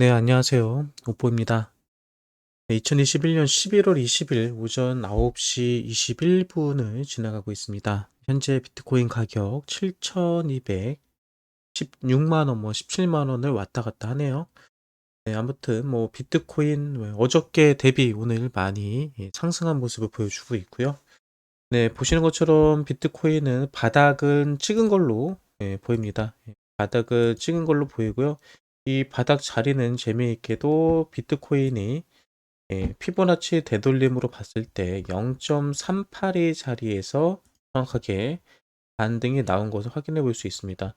네, 안녕하세요. 오뽀입니다. 네, 2021년 11월 20일 오전 9시 21분을 지나가고 있습니다. 현재 비트코인 가격 7,216만 원, 17만 원을 왔다 갔다 하네요. 네, 아무튼 비트코인 어저께 대비 오늘 많이 상승한 모습을 보여주고 있고요. 네, 보시는 것처럼 비트코인은 바닥은 찍은 걸로 보입니다. 바닥을 찍은 걸로 보이고요. 이 바닥 자리는 재미있게도 비트코인이 피보나치 되돌림으로 봤을 때 0.382 자리에서 정확하게 반등이 나온 것을 확인해 볼 수 있습니다.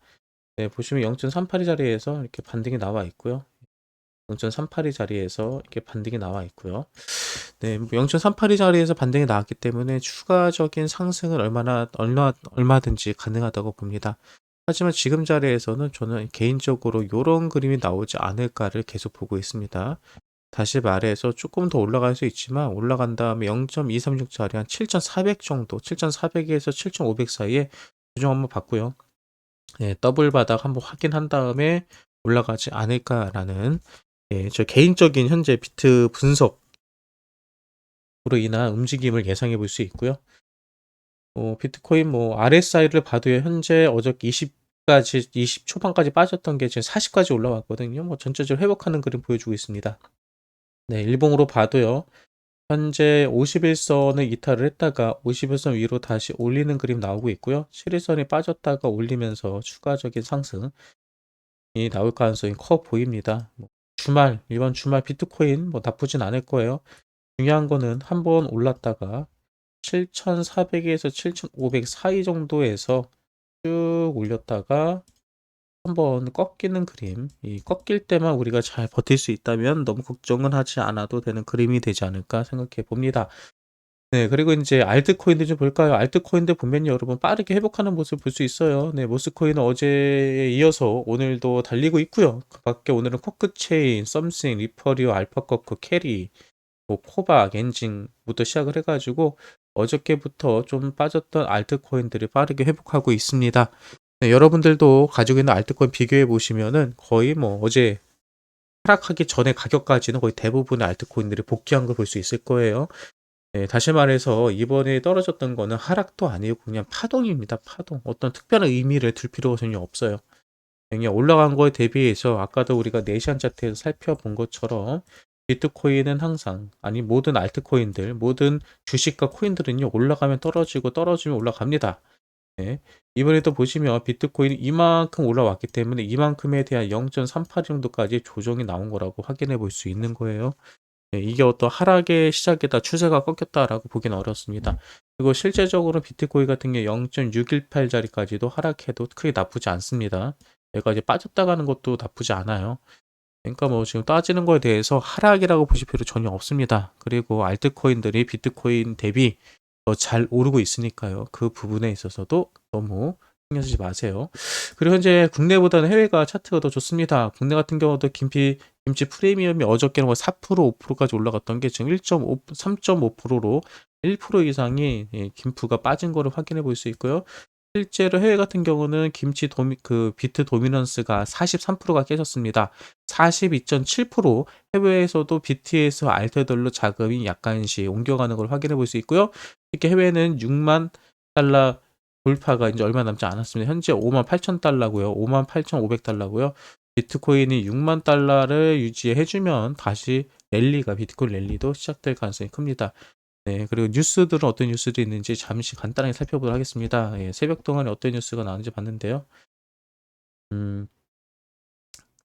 네, 보시면 0.382 자리에서 이렇게 반등이 나와 있고요. 0.382 자리에서 이렇게 반등이 나와 있고요. 네, 0.382 자리에서 반등이 나왔기 때문에 추가적인 상승은 얼마든지 가능하다고 봅니다. 하지만 지금 자리에서는 저는 개인적으로 이런 그림이 나오지 않을까를 계속 보고 있습니다. 다시 말해서 조금 더 올라갈 수 있지만 올라간 다음에 0.236짜리 한 7,400 정도, 7,400에서 7,500 사이에 조정 한번 받고요. 더블 바닥 한번 확인한 다음에 올라가지 않을까라는 저 개인적인 현재 비트 분석으로 인한 움직임을 예상해 볼 수 있고요. 비트코인 RSI를 봐도요, 현재 어저께 20 초반까지 빠졌던 게 지금 40까지 올라왔거든요. 전체적으로 회복하는 그림 보여주고 있습니다. 네, 일봉으로 봐도요. 현재 51선을 이탈을 했다가 51선 위로 다시 올리는 그림 나오고 있고요. 7일선이 빠졌다가 올리면서 추가적인 상승이 나올 가능성이 커 보입니다. 이번 주말 비트코인 나쁘진 않을 거예요. 중요한 거는 한번 올랐다가 7,400에서 7,500 사이 정도에서 쭉 올렸다가 한번 꺾이는 그림, 이 꺾일 때만 우리가 잘 버틸 수 있다면 너무 걱정은 하지 않아도 되는 그림이 되지 않을까 생각해 봅니다. 네, 그리고 인제 알트코인들 좀 볼까요? 알트코인들 보면요, 여러분 빠르게 회복하는 모습 볼 수 있어요. 네, 모스코인은 어제에 이어서 오늘도 달리고 있고요. 그 밖에 오늘은 코크체인, 썸씽, 리퍼리오, 알파커크, 캐리, 코박, 엔진부터 시작을 해 가지고 어저께부터 좀 빠졌던 알트코인들이 빠르게 회복하고 있습니다. 네, 여러분들도 가지고 있는 알트코인 비교해 보시면은 거의 어제 하락하기 전의 가격까지는 거의 대부분의 알트코인들이 복귀한 걸 볼 수 있을 거예요. 네, 다시 말해서 이번에 떨어졌던 거는 하락도 아니고 그냥 파동입니다. 파동. 어떤 특별한 의미를 둘 필요가 전혀 없어요. 그냥 올라간 거에 대비해서 아까도 우리가 네시안 차트에서 살펴본 것처럼 비트코인은 항상, 아니 모든 알트코인들, 모든 주식과 코인들은요, 올라가면 떨어지고 떨어지면 올라갑니다. 네. 이번에도 보시면 비트코인이 이만큼 올라왔기 때문에 이만큼에 대한 0.38 정도까지 조정이 나온 거라고 확인해 볼 수 있는 거예요. 네, 이게 어떤 하락의 시작이다, 추세가 꺾였다라고 보기는 어렵습니다. 그리고 실제적으로 비트코인 같은 경우 0.618 자리까지도 하락해도 크게 나쁘지 않습니다. 얘가 이제 빠졌다 가는 것도 나쁘지 않아요. 그러니까 지금 따지는 거에 대해서 하락이라고 보실 필요 전혀 없습니다. 그리고 알트코인들이 비트코인 대비 더 잘 오르고 있으니까요. 그 부분에 있어서도 너무 신경 쓰지 마세요. 그리고 현재 국내보다는 해외가 차트가 더 좋습니다. 국내 같은 경우도 김치 프리미엄이 어저께는 4%, 5%까지 올라갔던 게 지금 3.5%로 1% 이상이 김프가 빠진 거를 확인해 볼 수 있고요. 실제로 해외 같은 경우는 비트 도미넌스가 43%가 깨졌습니다. 42.7% 해외에서도 BTS 알트들로 자금이 약간씩 옮겨가는 걸 확인해 볼 수 있고요. 특히 해외는 6만 달러 돌파가 이제 얼마 남지 않았습니다. 현재 5만 8천 달러고요. 5만 8,500 달러고요. 비트코인이 6만 달러를 유지해주면 다시 비트코인 랠리도 시작될 가능성이 큽니다. 네, 그리고 뉴스들은 어떤 뉴스들이 있는지 잠시 간단하게 살펴보도록 하겠습니다. 새벽 동안에 어떤 뉴스가 나왔는지 봤는데요. 음,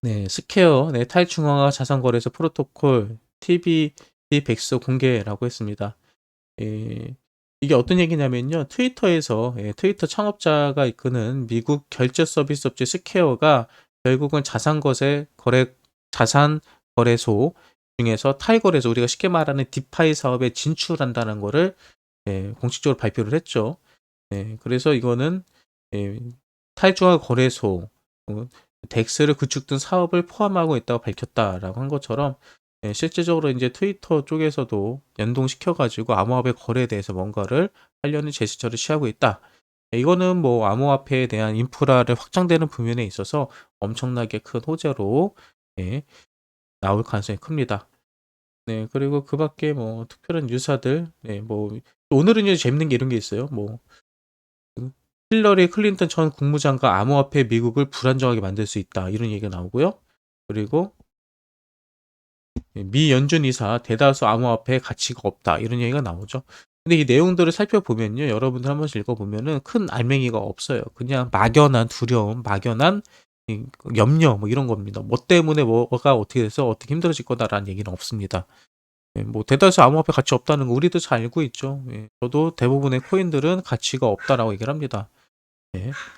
네, 스퀘어, 탈중앙화 자산거래소 프로토콜 TBD 백서 공개라고 했습니다. 예, 이게 어떤 얘기냐면요. 트위터에서 트위터 창업자가 이끄는 미국 결제 서비스 업체 스퀘어가 결국은 자산 거래소 중에서 탈거래소, 우리가 쉽게 말하는 디파이 사업에 진출한다는 거를 공식적으로 발표를 했죠. 그래서 이거는 탈중앙 거래소, 덱스를 구축된 사업을 포함하고 있다고 밝혔다라고 한 것처럼 실제적으로 이제 트위터 쪽에서도 연동시켜가지고 암호화폐 거래에 대해서 뭔가를 하려는 제스처를 취하고 있다. 이거는 암호화폐에 대한 인프라를 확장되는 부분에 있어서 엄청나게 큰 호재로 나올 가능성이 큽니다. 네. 그리고 그 밖에 뭐 특별한 뉴스들 뭐 오늘은 이제 재밌는 게 이런 게 있어요. 뭐 힐러리 클린턴 전 국무장관 암호화폐 미국을 불안정하게 만들 수 있다. 이런 얘기가 나오고요. 그리고 미 연준 이사 대다수 암호화폐에 가치가 없다. 이런 얘기가 나오죠. 근데 이 내용들을 살펴보면요. 여러분들 한 번씩 읽어보면은 큰 알맹이가 없어요. 그냥 막연한 두려움, 막연한 염려 뭐 이런 겁니다. 뭐 때문에 뭐가 어떻게 돼서 어떻게 힘들어질 거다라는 얘기는 없습니다. 뭐 대다수 암호화폐 가치 없다는 거 우리도 잘 알고 있죠. 저도 대부분의 코인들은 가치가 없다라고 얘기를 합니다.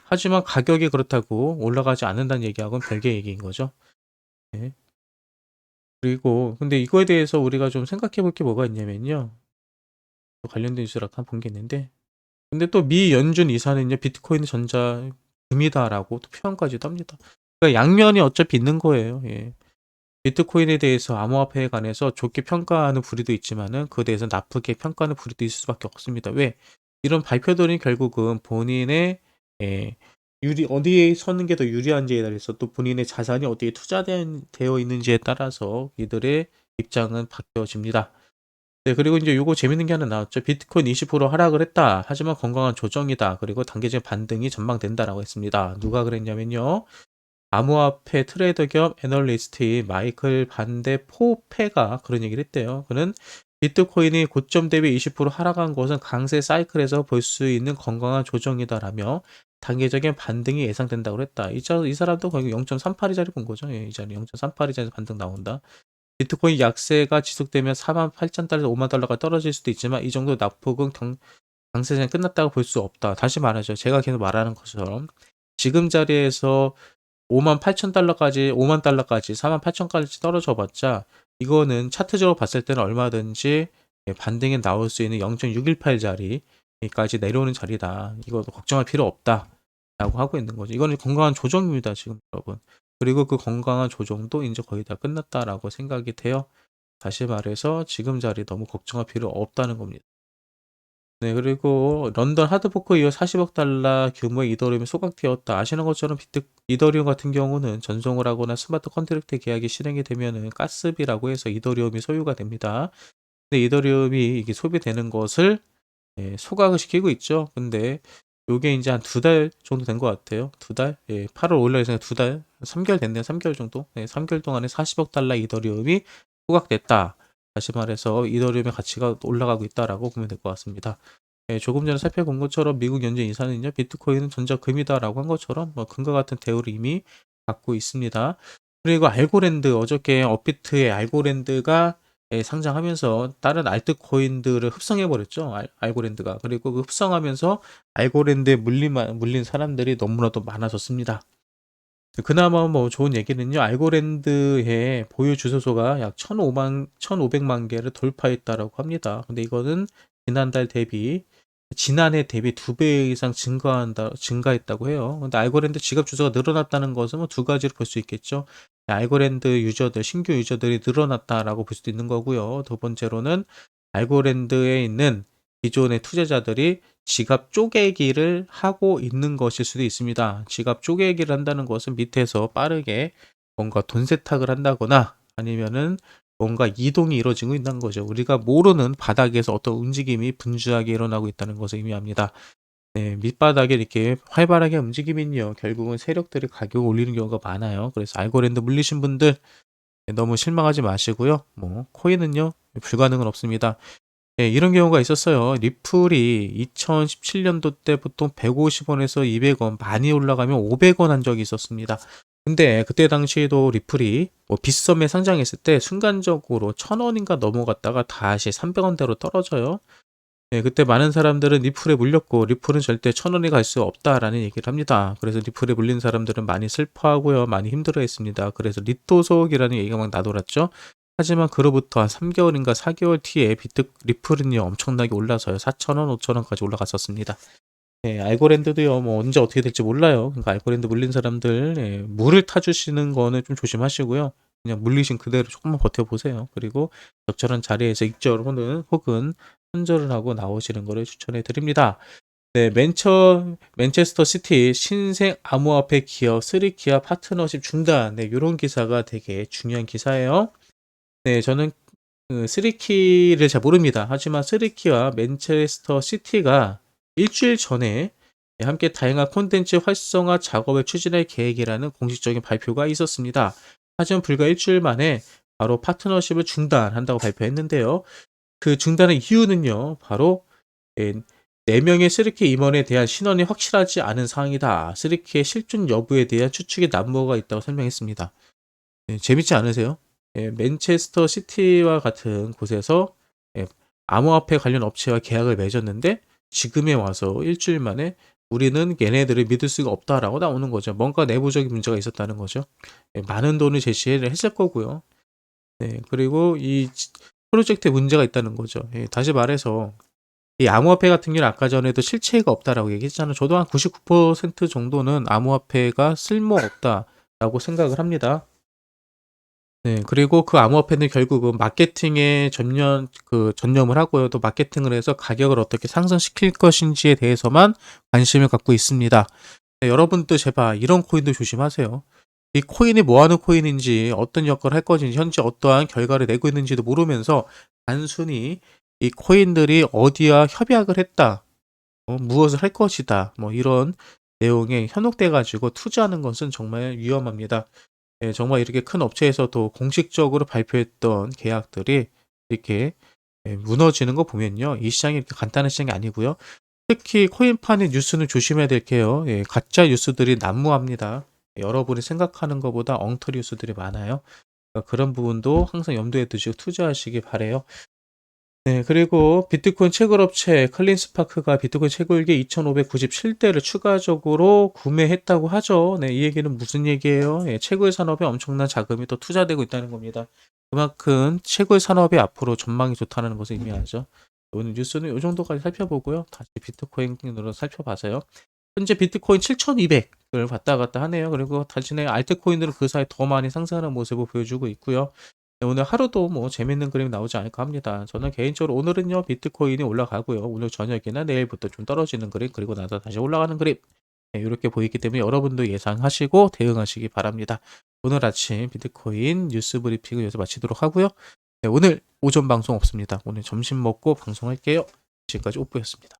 하지만 가격이 그렇다고 올라가지 않는다는 얘기하고는 별개의 얘기인 거죠. 예. 그리고 근데 이거에 대해서 우리가 좀 생각해 볼 게 뭐가 있냐면요. 또 관련된 뉴스를 아까 본 게 있는데 근데 또 미 연준 이사는요. "비트코인은 전자금이다."라고 또 표현까지도 합니다. 그러니까 양면이 어차피 있는 거예요. 비트코인에 대해서 암호화폐에 관해서 좋게 평가하는 부류도 있지만은 그에 대해서 나쁘게 평가하는 부류도 있을 수밖에 없습니다. 왜? 이런 발표들이 결국은 본인의 예 어디에 서는 게 더 유리한지에 따라서 또 본인의 자산이 어디에 되어 있는지에 따라서 이들의 입장은 바뀌어집니다. 네. 그리고 인제 요거 재밌는 게 하나 나왔죠. "비트코인 20% 하락을 했다. 하지만 건강한 조정이다. 그리고 단기적 반등이 전망된다."라고 했습니다. 누가 그랬냐면요. 암호화폐 트레이더 겸 애널리스트인 마이클 반데 포페가 그런 얘기를 했대요. 그는 "비트코인이 고점 대비 20% 하락한 것은 강세 사이클에서 볼 수 있는 건강한 조정이다."라며 단기적인 반등이 예상된다고 그랬다. 이 사람도 거의 0.38 이자리 본 거죠. 이 자리 0.38 이자리에서 반등 나온다. 비트코인 약세가 지속되면 48,000달러에서 50,000달러가 떨어질 수도 있지만 이 정도 낙폭은 강세장이 끝났다고 볼 수 없다. 다시 말하죠. 제가 계속 말하는 것처럼 지금 자리에서 58,000달러까지 50,000달러까지 48,000까지 떨어져 봤자 이거는 차트적으로 봤을 때는 얼마든지 반등이 나올 수 있는 0.618 자리까지 내려오는 자리다. 이거 걱정할 필요 없다라고 하고 있는 거죠. 이거는 건강한 조정입니다, 지금 여러분. 그리고 그 건강한 조정도 인제 거의 다 끝났다라고 생각이 돼요. 다시 말해서 지금 자리 너무 걱정할 필요 없다는 겁니다. 네. 그리고 런던 하드포크 이후 40억 달러 규모의 이더리움이 소각되었다. 아시는 것처럼 이더리움 같은 경우는 전송을 하거나 스마트 컨트랙트 계약이 실행이 되면은 가스비라고 해서 이더리움이 소유가 됩니다. 근데 이더리움이 이게 소비되는 것을 소각을 시키고 있죠. 근데 요게 인제 한 2달 정도 된 것 같아요. 2달? 8월 5 일날 해서 2달, 3 개월 됐네요. 3 개월 정도. 3 개월 동안에 40억 달러 이더리움이 소각됐다. 다시 말해서 이더리움의 가치가 올라가고 있다라고 보면 될 것 같습니다. 조금 전에 살펴본 것처럼 미국 연준 이사는요. "비트코인은 전자금이다."라고 한 것처럼 뭐 금과 같은 대우를 이미 받고 있습니다. 그리고 알고랜드 어저께 업비트의 알고랜드가 상장하면서 다른 알트코인들을 흡성해 버렸죠, 알고랜드가. 그리고 그 흡성하면서 알고랜드에 물린 사람들이 너무나도 많아졌습니다. 그나마 뭐 좋은 얘기는요. 알고랜드의 보유 주소소가 약 1,500만 개를 돌파했다라고 합니다. 근데 이거는 지난해 대비 2배 이상 증가했다고 해요. 근데 알고랜드 지갑 주소가 늘어났다는 것은 뭐 두 가지로 볼 수 있겠죠. 알고랜드 신규 유저들이 늘어났다라고 볼 수도 있는 거고요. 두 번째로는 알고랜드에 있는 기존의 투자자들이 지갑 쪼개기를 하고 있는 것일 수도 있습니다. 지갑 쪼개기를 한다는 것은 밑에서 빠르게 뭔가 돈 세탁을 한다거나 아니면은 뭔가 이동이 이루어지고 있는 거죠. 우리가 모르는 바닥에서 어떤 움직임이 분주하게 일어나고 있다는 것을 의미합니다. 네, 밑바닥에 이렇게 활발하게 움직이면요. 결국은 세력들이 가격을 올리는 경우가 많아요. 그래서 알고랜드 물리신 분들 너무 실망하지 마시고요. 뭐 코인은요. 불가능은 없습니다. 이런 경우가 있었어요. 리플이 2017년도 때 보통 150 원에서 200원 많이 올라가면 500원 한 적이 있었습니다. 근데 그때 당시에도 리플이 뭐 빗썸에 상장했을 때 순간적으로 1,000 원인가 넘어갔다가 다시 300 원대로 떨어져요. 그때 많은 사람들은 리플에 물렸고 "리플은 절대 1,000 원이 갈 수 없다."라는 얘기를 합니다. 그래서 리플에 물린 사람들은 많이 슬퍼하고요. 많이 힘들어했습니다. 그래서 리토속이라는 얘기가 막 나돌았죠. 하지만 그로부터 한 3 개월인가 4 개월 뒤에 리플은요 엄청나게 올라서요. 4,000 원, 5,000 원까지 올라갔었습니다. 알고랜드도요 뭐 언제 어떻게 될지 몰라요. 그러니까 알고랜드 물린 사람들 물을 타 주시는 거는 좀 조심하시고요. 그냥 물리신 그대로 조금만 버텨 보세요. 그리고 적절한 자리에서 익절 혹은 손절을 하고 나오시는 거를 추천해 드립니다. 네, 맨체스터 시티 신생 암호화폐 기업 쓰리키와 파트너십 중단. 네, 요런 기사가 되게 중요한 기사예요. 네, 저는 그 쓰리키를 잘 모릅니다. 하지만 쓰리키와 맨체스터 시티가 일주일 전에 함께 다양한 콘텐츠 활성화 작업을 추진할 계획이라는 공식적인 발표가 있었습니다. 하지만 불과 일주일 만에 바로 파트너십을 중단한다고 발표했는데요. 그 중단의 이유는요, 바로 예, 4명의 쓰리키 임원에 대한 신원이 확실하지 않은 상황이다. 쓰리키의 실존 여부에 대한 추측의 난무가 있다고 설명했습니다. 재밌지 않으세요? 맨체스터 시티와 같은 곳에서 예, 암호화폐 관련 업체와 계약을 맺었는데 지금에 와서 일주일 만에 우리는 얘네들을 믿을 수가 없다라고 나오는 거죠. 뭔가 내부적인 문제가 있었다는 거죠. 많은 돈을 제시를 했을 거고요. 네, 그리고 이 프로젝트에 문제가 있다는 거죠. 다시 말해서 이 암호화폐 같은 경우는 아까 전에도 실체가 없다라고 얘기했잖아요. 저도 한 99% 정도는 암호화폐가 쓸모없다라고 생각을 합니다. 네, 그리고 그 암호화폐는 결국은 마케팅에 전념을 하고요. 또 마케팅을 해서 가격을 어떻게 상승시킬 것인지에 대해서만 관심을 갖고 있습니다. 네, 여러분도 제발 이런 코인도 조심하세요. 이 코인이 뭐 하는 코인인지, 어떤 역할을 할 것인지, 현재 어떠한 결과를 내고 있는지도 모르면서 단순히 이 코인들이 어디와 협약을 했다, 무엇을 할 것이다, 뭐 이런 내용에 현혹돼 가지고 투자하는 것은 정말 위험합니다. 정말 이렇게 큰 업체에서도 공식적으로 발표했던 계약들이 이렇게 무너지는 거 보면요. 이 시장이 이렇게 간단한 시장이 아니고요. 특히 코인판의 뉴스는 조심해야 될 게요. 가짜 뉴스들이 난무합니다. 여러분이 생각하는 것보다 엉터리 뉴스들이 많아요. 그러니까 그런 부분도 항상 염두에 두시고 투자하시기 바래요. 네, 그리고 비트코인 채굴업체 클린스파크가 비트코인 채굴기 2,597대를 추가적으로 구매했다고 하죠. 네, 이 얘기는 무슨 얘기예요? 채굴 산업에 엄청난 자금이 또 투자되고 있다는 겁니다. 그만큼 채굴 산업이 앞으로 전망이 좋다는 것을 의미하죠. 오늘 뉴스는 이 정도까지 살펴보고요. 다시 비트코인으로 살펴봐서요. 현재 비트코인 7,200을 왔다 갔다 하네요. 그리고 다시내 알트코인들은 그 사이 더 많이 상승하는 모습을 보여주고 있고요. 네, 오늘 하루도 뭐 재밌는 그림이 나오지 않을까 합니다. 저는 개인적으로 오늘은요, 비트코인이 올라가고요. 오늘 저녁이나 내일부터 좀 떨어지는 그림, 그리고 나서 다시 올라가는 그림. 네, 이렇게 보이기 때문에 여러분도 예상하시고 대응하시기 바랍니다. 오늘 아침 비트코인 뉴스 브리핑을 여기서 마치도록 하고요. 네, 오늘 오전 방송 없습니다. 오늘 점심 먹고 방송할게요. 지금까지 오프였습니다.